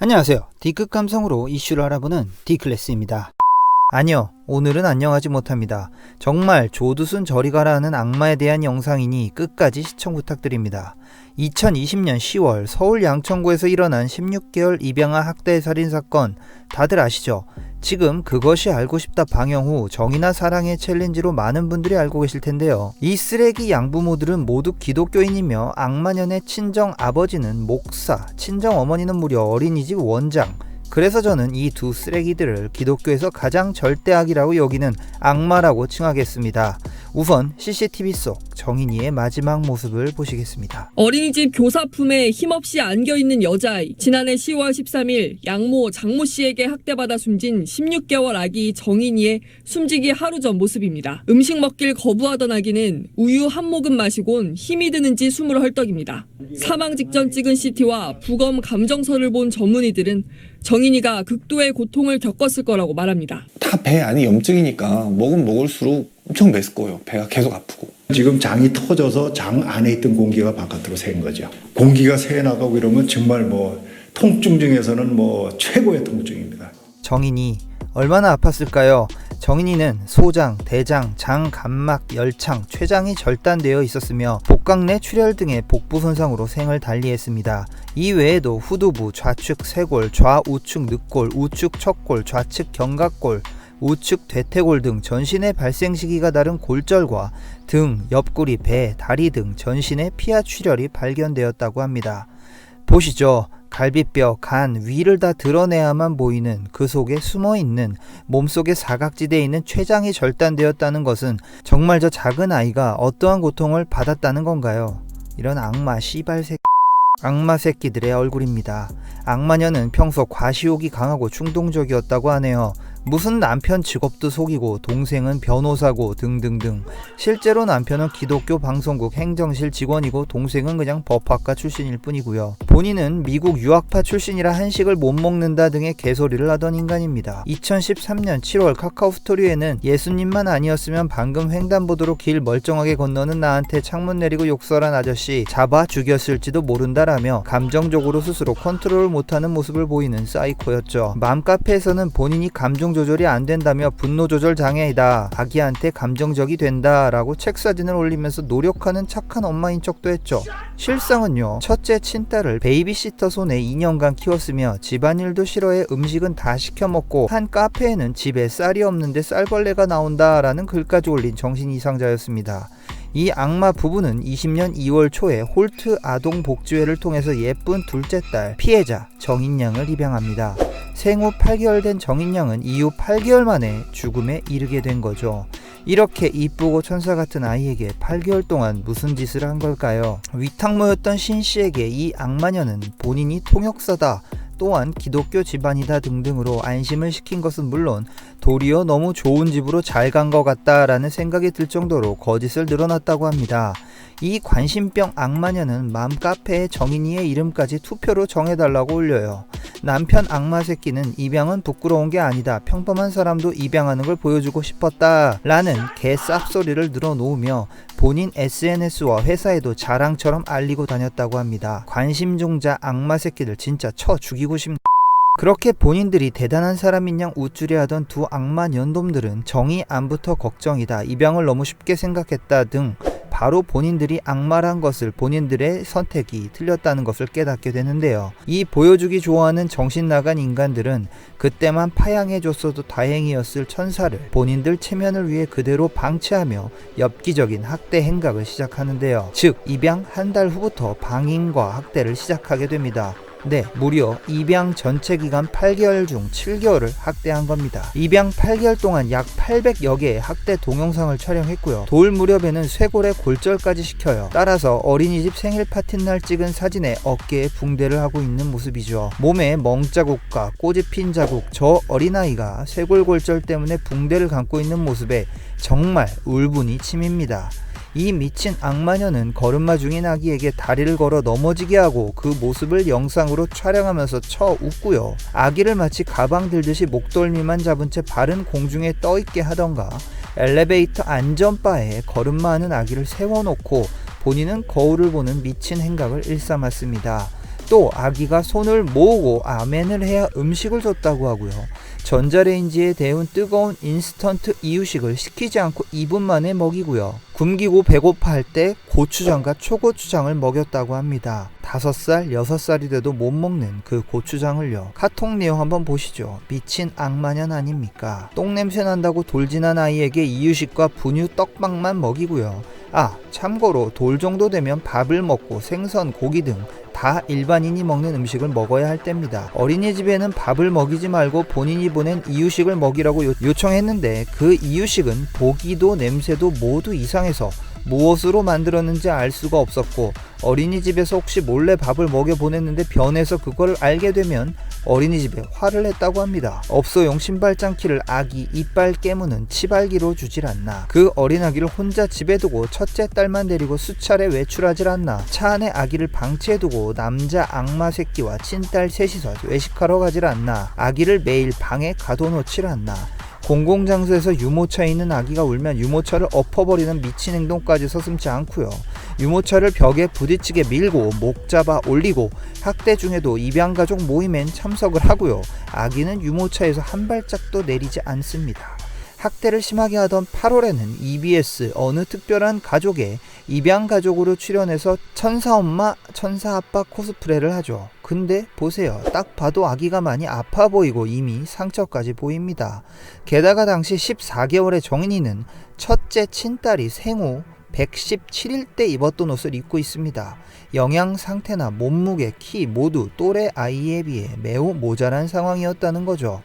안녕하세요. D급 감성으로 이슈를 알아보는 D클래스입니다. 아니요, 오늘은 안녕하지 못합니다. 정말 조두순 저리 가라 하는 악마에 대한 영상이니 끝까지 시청 부탁드립니다. 2020년 10월 서울 양천구에서 일어난 16개월 입양아 학대 살인 사건 다들 아시죠? 지금 그것이 알고 싶다 방영 후 정의나 사랑의 챌린지로 많은 분들이 알고 계실 텐데요. 이 쓰레기 양부모들은 모두 기독교인이며 악마년의 친정 아버지는 목사, 친정 어머니는 무려 어린이집 원장. 그래서 저는 이 두 쓰레기들을 기독교에서 가장 절대악이라고 여기는 악마라고 칭하겠습니다. 우선 CCTV 속 정인이의 마지막 모습을 보시겠습니다. 어린이집 교사 품에 힘없이 안겨있는 여자아이. 지난해 10월 13일 양모 장모 씨에게 학대받아 숨진 16개월 아기 정인이의 숨지기 하루 전 모습입니다. 음식 먹길 거부하던 아기는 우유 한 모금 마시곤 힘이 드는지 숨을 헐떡입니다. 사망 직전 찍은 CT와 부검 감정서를 본 전문의들은 정인이가 극도의 고통을 겪었을 거라고 말합니다. 다 배 안에 염증이니까 먹으면 먹을수록 엄청 맸을 거예요. 배가 계속 아프고. 지금 장이 터져서 장 안에 있던 공기가 바깥으로 새는 거죠. 공기가 새나가고 이러면 정말 통증 중에서는 최고의 통증입니다. 정인이 얼마나 아팠을까요? 정인이는 소장, 대장, 장, 감막, 열창, 췌장이 절단되어 있었으며 복강 내 출혈 등의 복부 손상으로 생을 달리했습니다. 이 외에도 후두부, 좌측 쇄골, 좌우측 늑골, 우측 척골, 좌측 견갑골, 우측 대퇴골 등 전신의 발생 시기가 다른 골절과 등, 옆구리, 배, 다리 등 전신의 피하 출혈이 발견되었다고 합니다. 보시죠. 갈비뼈, 간, 위를 다 드러내야만 보이는 그 속에 숨어있는 몸속의 사각지대에 있는 췌장이 절단되었다는 것은 정말 저 작은 아이가 어떠한 고통을 받았다는 건가요? 이런 악마 악마 새끼들의 얼굴입니다. 악마녀는 평소 과시욕이 강하고 충동적이었다고 하네요. 무슨 남편 직업도 속이고 동생은 변호사고 등등등. 실제로 남편은 기독교 방송국 행정실 직원이고 동생은 그냥 법학과 출신일 뿐이고요. 본인은 미국 유학파 출신이라 한식을 못 먹는다 등의 개소리를 하던 인간입니다. 2013년 7월 카카오 스토리에는 예수님만 아니었으면 방금 횡단보도로 길 멀쩡하게 건너는 나한테 창문 내리고 욕설한 아저씨 잡아 죽였을지도 모른다라며 감정적으로 스스로 컨트롤 못하는 모습을 보이는 사이코였죠. 맘카페에서는 본인이 감정 조절이 안 된다며 분노 조절 장애이다, 아기한테 감정적이 된다 라고 책 사진을 올리면서 노력하는 착한 엄마인 척도 했죠. 실상은요, 첫째 친딸을 베이비시터 손에 2년간 키웠으며 집안일도 싫어해 음식은 다 시켜 먹고 한 카페에는 집에 쌀이 없는데 쌀벌레가 나온다 라는 글까지 올린 정신 이상자였습니다. 이 악마 부부는 20년 2월 초에 홀트 아동복지회를 통해서 예쁜 둘째 딸 피해자 정인양을 입양합니다. 생후 8개월 된 정인양은 이후 8개월 만에 죽음에 이르게 된 거죠. 이렇게 이쁘고 천사 같은 아이에게 8개월 동안 무슨 짓을 한 걸까요? 위탁모였던 신씨에게 이 악마녀는 본인이 통역사다, 또한 기독교 집안이다 등등으로 안심을 시킨 것은 물론 도리어 너무 좋은 집으로 잘 간 것 같다라는 생각이 들 정도로 거짓을 늘어놨다고 합니다. 이 관심병 악마녀는 맘카페에 정인이의 이름까지 투표로 정해달라고 올려요. 남편 악마 새끼는 입양은 부끄러운 게 아니다, 평범한 사람도 입양하는 걸 보여주고 싶었다 라는 개 쌉소리를 늘어놓으며 본인 SNS와 회사에도 자랑처럼 알리고 다녔다고 합니다. 관심종자 악마 새끼들 진짜 쳐 죽이고 싶네. 그렇게 본인들이 대단한 사람인 양 우쭐해하던 두 악마 년돔들은 정의 안부터 걱정이다, 입양을 너무 쉽게 생각했다 등 바로 본인들이 악마란 것을, 본인들의 선택이 틀렸다는 것을 깨닫게 되는데요. 이 보여주기 좋아하는 정신 나간 인간들은 그때만 파양해줬어도 다행이었을 천사를 본인들 체면을 위해 그대로 방치하며 엽기적인 학대 행각을 시작하는데요. 즉 입양 한 달 후부터 방임과 학대를 시작하게 됩니다. 네, 무려 입양 전체 기간 8개월 중 7개월을 학대한 겁니다. 입양 8개월 동안 약 800여 개의 학대 동영상을 촬영했고요. 돌 무렵에는 쇄골에 골절까지 시켜요. 따라서 어린이집 생일 파티날 찍은 사진에 어깨에 붕대를 하고 있는 모습이죠. 몸에 멍자국과 꼬집힌 자국, 저 어린아이가 쇄골 골절 때문에 붕대를 감고 있는 모습에 정말 울분이 치밉니다. 이 미친 악마녀는 걸음마 중인 아기에게 다리를 걸어 넘어지게 하고 그 모습을 영상으로 촬영하면서 쳐 웃고요. 아기를 마치 가방 들듯이 목덜미만 잡은 채 발은 공중에 떠있게 하던가 엘리베이터 안전바에 걸음마하는 아기를 세워놓고 본인은 거울을 보는 미친 행각을 일삼았습니다. 또 아기가 손을 모으고 아멘을 해야 음식을 줬다고 하고요. 전자레인지에 데운 뜨거운 인스턴트 이유식을 식히지 않고 2분 만에 먹이고요. 굶기고 배고파할 때 고추장과 초고추장을 먹였다고 합니다. 5살, 6살이 돼도 못 먹는 그 고추장을요. 카톡 내용 한번 보시죠. 미친 악마년 아닙니까? 똥냄새 난다고 돌진한 아이에게 이유식과 분유 떡밥만 먹이고요. 참고로 돌 정도 되면 밥을 먹고 생선, 고기 등 다 일반인이 먹는 음식을 먹어야 할 때입니다. 어린이집에는 밥을 먹이지 말고 본인이 보낸 이유식을 먹이라고 요청했는데 그 이유식은 보기도 냄새도 모두 이상해서 무엇으로 만들었는지 알 수가 없었고, 어린이집에서 혹시 몰래 밥을 먹여 보냈는데 변해서 그걸 알게 되면 어린이집에 화를 냈다고 합니다. 업소용 신발장키를 아기 이빨 깨무는 치발기로 주질 않나. 그 어린 아기를 혼자 집에 두고 첫째 딸만 데리고 수차례 외출하질 않나. 차 안에 아기를 방치해두고 남자 악마 새끼와 친딸 셋이서 외식하러 가질 않나. 아기를 매일 방에 가둬놓질 않나. 공공장소에서 유모차에 있는 아기가 울면 유모차를 엎어버리는 미친 행동까지 서슴지 않고요. 유모차를 벽에 부딪히게 밀고 목 잡아 올리고, 학대 중에도 입양가족 모임엔 참석을 하고요. 아기는 유모차에서 한 발짝도 내리지 않습니다. 학대를 심하게 하던 8월에는 EBS 어느 특별한 가족에 입양가족으로 출연해서 천사엄마, 천사아빠 코스프레를 하죠. 근데 보세요. 딱 봐도 아기가 많이 아파 보이고 이미 상처까지 보입니다. 게다가 당시 14개월의 정인이는 첫째 친딸이 생후 117일 때 입었던 옷을 입고 있습니다. 영양 상태나 몸무게, 키 모두 또래 아이에 비해 매우 모자란 상황이었다는 거죠.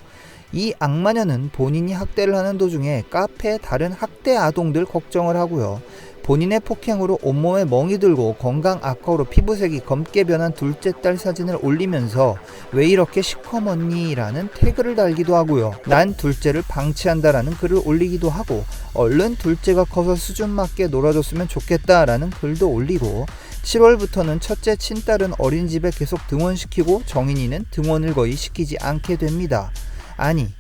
이 악마녀는 본인이 학대를 하는 도중에 카페에 다른 학대 아동들 걱정을 하고요. 본인의 폭행으로 온몸에 멍이 들고 건강 악화로 피부색이 검게 변한 둘째 딸 사진을 올리면서 왜 이렇게 시커먼니? 라는 태그를 달기도 하고요. 난 둘째를 방치한다라는 글을 올리기도 하고, 얼른 둘째가 커서 수준 맞게 놀아줬으면 좋겠다라는 글도 올리고, 7월부터는 첫째 친딸은 어린이집에 계속 등원시키고 정인이는 등원을 거의 시키지 않게 됩니다. 아니,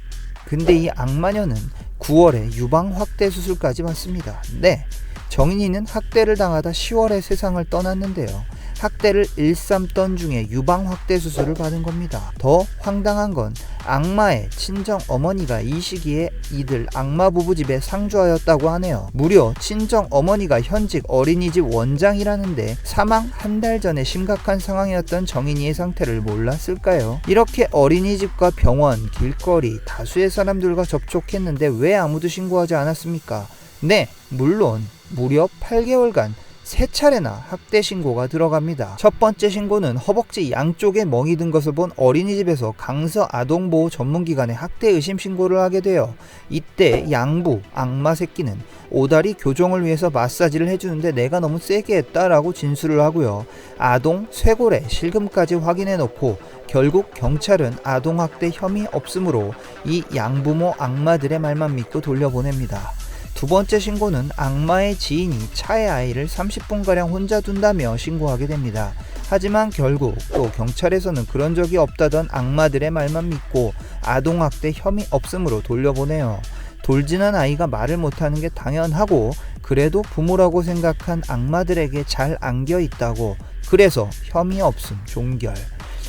근데 이 악마녀는 9월에 유방 확대 수술까지 받습니다. 네, 정인이는 학대를 당하다 10월에 세상을 떠났는데요. 학대를 일삼던 중에 유방 확대 수술을 받은 겁니다. 더 황당한 건 악마의 친정 어머니가 이 시기에 이들 악마 부부 집에 상주하였다고 하네요. 무려 친정 어머니가 현직 어린이집 원장이라는데 사망 한 달 전에 심각한 상황이었던 정인이의 상태를 몰랐을까요? 이렇게 어린이집과 병원, 길거리 다수의 사람들과 접촉했는데 왜 아무도 신고하지 않았습니까? 네, 물론 무려 8개월간 3차례나 학대 신고가 들어갑니다. 첫 번째 신고는 허벅지 양쪽에 멍이 든 것을 본 어린이집에서 강서 아동보호 전문기관에 학대 의심 신고를 하게 돼요. 이때 양부 악마 새끼는 오다리 교정을 위해서 마사지를 해주는데 내가 너무 세게 했다라고 진술을 하고요. 아동 쇄골에 실금까지 확인해 놓고 결국 경찰은 아동학대 혐의 없으므로 이 양부모 악마들의 말만 믿고 돌려보냅니다. 두 번째 신고는 악마의 지인이 차에 아이를 30분가량 혼자 둔다며 신고하게 됩니다. 하지만 결국 또 경찰에서는 그런 적이 없다던 악마들의 말만 믿고 아동학대 혐의 없음으로 돌려보내요. 돌진한 아이가 말을 못하는 게 당연하고 그래도 부모라고 생각한 악마들에게 잘 안겨있다고, 그래서 혐의 없음 종결.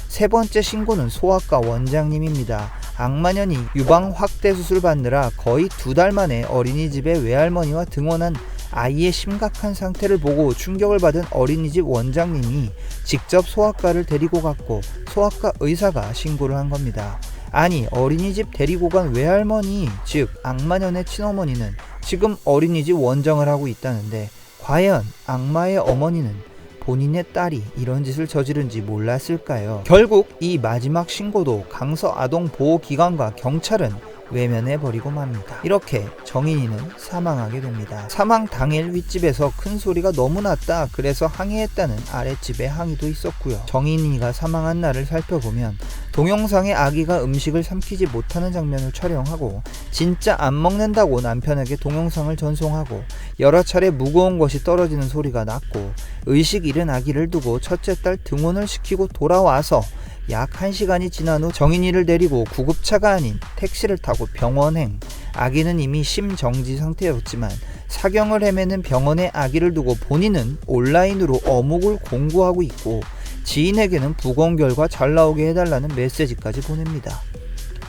세 번째 신고는 소아과 원장님입니다. 악마년이 유방 확대 수술 받느라 거의 2달 만에 어린이집에 외할머니와 등원한 아이의 심각한 상태를 보고 충격을 받은 어린이집 원장님이 직접 소아과를 데리고 갔고 소아과 의사가 신고를 한 겁니다. 아니, 어린이집 데리고 간 외할머니, 즉 악마년의 친어머니는 지금 어린이집 원장을 하고 있다는데 과연 악마의 어머니는 본인의 딸이 이런 짓을 저지른지 몰랐을까요? 결국 이 마지막 신고도 강서 아동보호기관과 경찰은 외면해버리고 맙니다. 이렇게 정인이는 사망하게 됩니다. 사망 당일 윗집에서 큰 소리가 너무 났다, 그래서 항의했다는 아랫집에 항의도 있었고요. 정인이가 사망한 날을 살펴보면 동영상에 아기가 음식을 삼키지 못하는 장면을 촬영하고 진짜 안 먹는다고 남편에게 동영상을 전송하고 여러 차례 무거운 것이 떨어지는 소리가 났고 의식 잃은 아기를 두고 첫째 딸 등원을 시키고 돌아와서 약 1시간이 지난 후 정인이를 데리고 구급차가 아닌 택시를 타고 병원행. 아기는 이미 심정지 상태였지만 사경을 헤매는 병원에 아기를 두고 본인은 온라인으로 어묵을 공구하고 있고 지인에게는 부검 결과 잘 나오게 해달라는 메시지까지 보냅니다.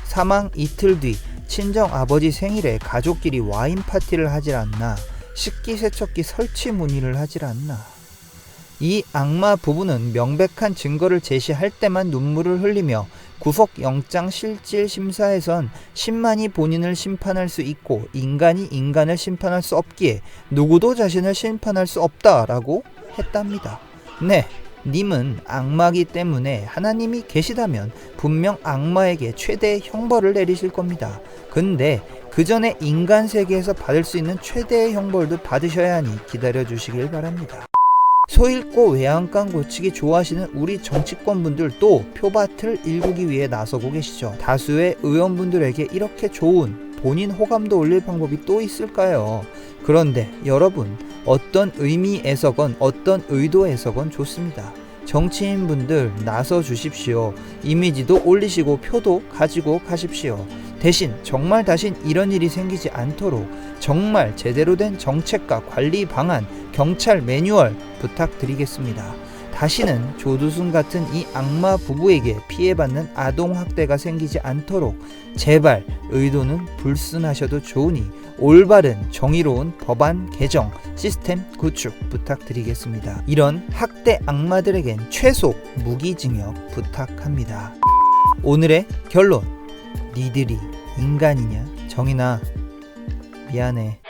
사망 이틀 뒤 친정 아버지 생일에 가족끼리 와인 파티를 하질 않나, 식기세척기 설치 문의를 하질 않나. 이 악마 부부는 명백한 증거를 제시할 때만 눈물을 흘리며 구속영장 실질 심사에선 신만이 본인을 심판할 수 있고 인간이 인간을 심판할 수 없기에 누구도 자신을 심판할 수 없다라고 했답니다. 네, 님은 악마기 때문에 하나님이 계시다면 분명 악마에게 최대의 형벌을 내리실 겁니다. 근데 그 전에 인간 세계에서 받을 수 있는 최대의 형벌도 받으셔야 하니 기다려 주시길 바랍니다. 소 잃고 외양간 고치기 좋아하시는 우리 정치권분들도 표밭을 일구기 위해 나서고 계시죠. 다수의 의원분들에게 이렇게 좋은 본인 호감도 올릴 방법이 또 있을까요? 그런데 여러분, 어떤 의미에서건 어떤 의도에서건 좋습니다. 정치인분들 나서 주십시오. 이미지도 올리시고 표도 가지고 가십시오. 대신 정말 다신 이런 일이 생기지 않도록 정말 제대로 된 정책과 관리 방안, 경찰 매뉴얼 부탁드리겠습니다. 다시는 조두순 같은 이 악마 부부에게 피해받는 아동학대가 생기지 않도록 제발 의도는 불순하셔도 좋으니 올바른 정의로운 법안 개정, 시스템 구축 부탁드리겠습니다. 이런 학대 악마들에겐 최소 무기징역 부탁합니다. 오늘의 결론, 니들이 인간이냐? 정인아, 미안해.